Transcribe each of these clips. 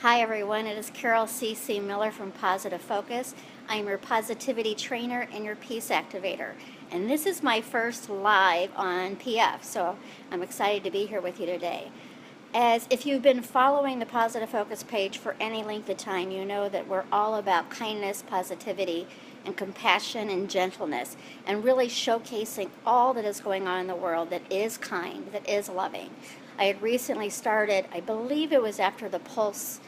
Hi everyone, it is Carol C.C. Miller from Positive Focus. I'm your positivity trainer and your peace activator. And this is my first live on PF, so I'm excited to be here with you today. As if you've been following the Positive Focus page for any length of time, you know that we're all about kindness, positivity, and compassion and gentleness, and really showcasing all that is going on in the world that is kind, that is loving. I had recently started, I believe it was after the Pulse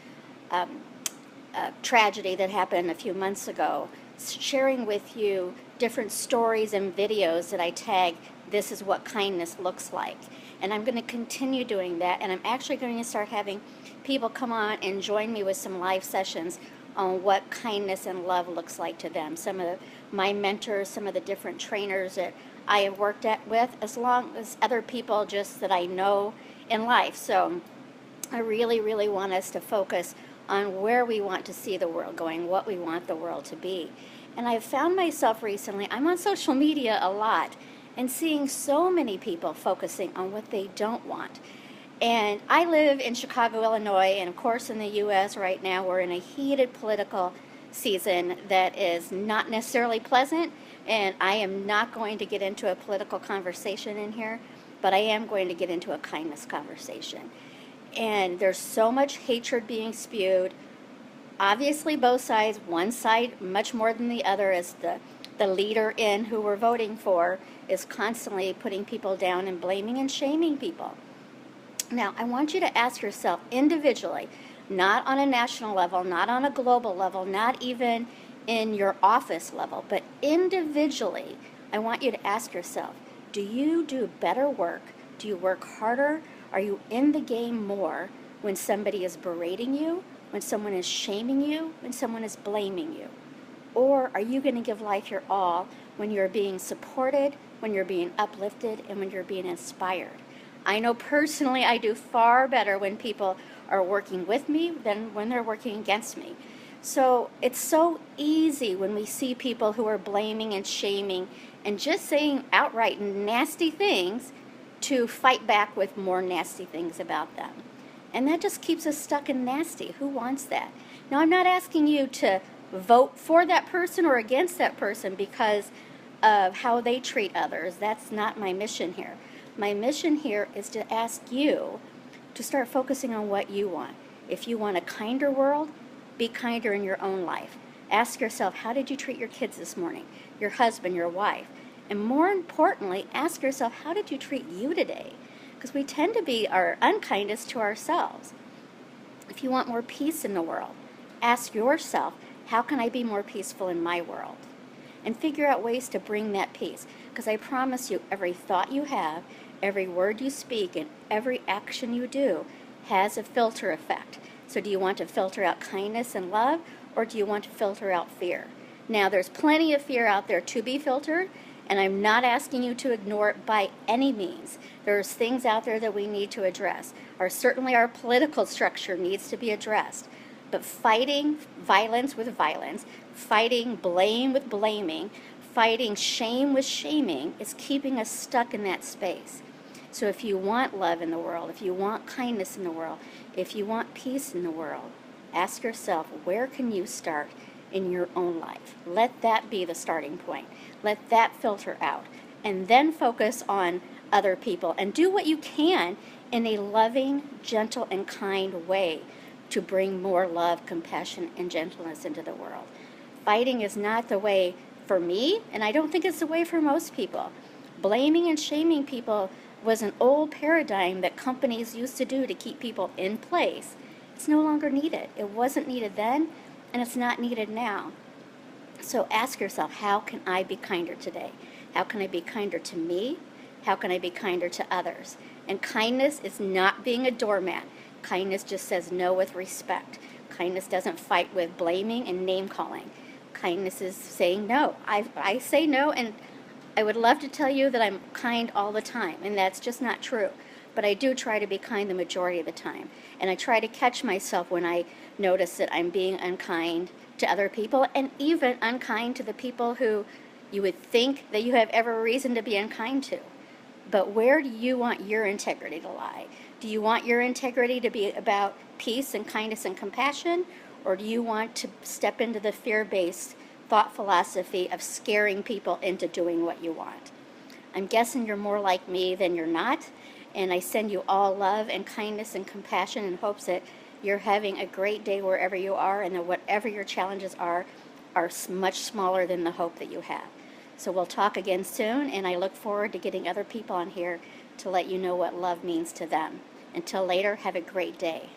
tragedy that happened a few months ago, sharing with you different stories and videos that I tag, this is what kindness looks like. And I'm going to continue doing that, and I'm actually going to start having people come on and join me with some live sessions on what kindness and love looks like to them. Some of my mentors, some of the different trainers that I have worked with, as long as other people just that I know in life. So I really, really want us to focus on where we want to see the world going, what we want the world to be. And I've found myself recently, I'm on social media a lot, and seeing so many people focusing on what they don't want. And I live in Chicago, Illinois, and of course in the U.S. right now we're in a heated political season that is not necessarily pleasant, and I am not going to get into a political conversation in here, but I am going to get into a kindness conversation. And there's so much hatred being spewed. Obviously both sides, one side much more than the other, as the leader in who we're voting for is constantly putting people down and blaming and shaming people. Now, I want you to ask yourself individually, not on a national level, not on a global level, not even in your office level, but individually, I want you to ask yourself, do you do better work? Do you work harder? Are you in the game more when somebody is berating you, when someone is shaming you, when someone is blaming you? Or are you going to give life your all when you're being supported, when you're being uplifted, and when you're being inspired? I know personally I do far better when people are working with me than when they're working against me. So it's so easy when we see people who are blaming and shaming and just saying outright nasty things to fight back with more nasty things about them. And that just keeps us stuck in nasty. Who wants that? Now, I'm not asking you to vote for that person or against that person because of how they treat others. That's not my mission here. My mission here is to ask you to start focusing on what you want. If you want a kinder world, be kinder in your own life. Ask yourself, how did you treat your kids this morning? Your husband, your wife? And more importantly, ask yourself, how did you treat you today? Because we tend to be our unkindest to ourselves. If you want more peace in the world, ask yourself, how can I be more peaceful in my world? And figure out ways to bring that peace. Because I promise you, every thought you have, every word you speak, and every action you do has a filter effect. So do you want to filter out kindness and love, or do you want to filter out fear? Now, there's plenty of fear out there to be filtered, and I'm not asking you to ignore it by any means. There's things out there that we need to address. Certainly our political structure needs to be addressed. But fighting violence with violence, fighting blame with blaming, fighting shame with shaming is keeping us stuck in that space. So if you want love in the world, if you want kindness in the world, if you want peace in the world, ask yourself, where can you start in your own life? Let that be the starting point. Let that filter out. And then focus on other people and do what you can in a loving, gentle, and kind way to bring more love, compassion, and gentleness into the world. Fighting is not the way for me, and I don't think it's the way for most people. Blaming and shaming people was an old paradigm that companies used to do to keep people in place. It's no longer needed. It wasn't needed then, and it's not needed now. So ask yourself, how can I be kinder today? How can I be kinder to me? How can I be kinder to others? And kindness is not being a doormat. Kindness just says no with respect. Kindness doesn't fight with blaming and name-calling. Kindness is saying no. I say no, and I would love to tell you that I'm kind all the time, and that's just not true. But I do try to be kind the majority of the time. And I try to catch myself when I notice that I'm being unkind to other people, and even unkind to the people who you would think that you have every reason to be unkind to. But where do you want your integrity to lie? Do you want your integrity to be about peace and kindness and compassion? Or do you want to step into the fear-based thought philosophy of scaring people into doing what you want? I'm guessing you're more like me than you're not. And I send you all love and kindness and compassion in hopes that you're having a great day wherever you are, and that whatever your challenges are much smaller than the hope that you have. So we'll talk again soon, and I look forward to getting other people on here to let you know what love means to them. Until later, have a great day.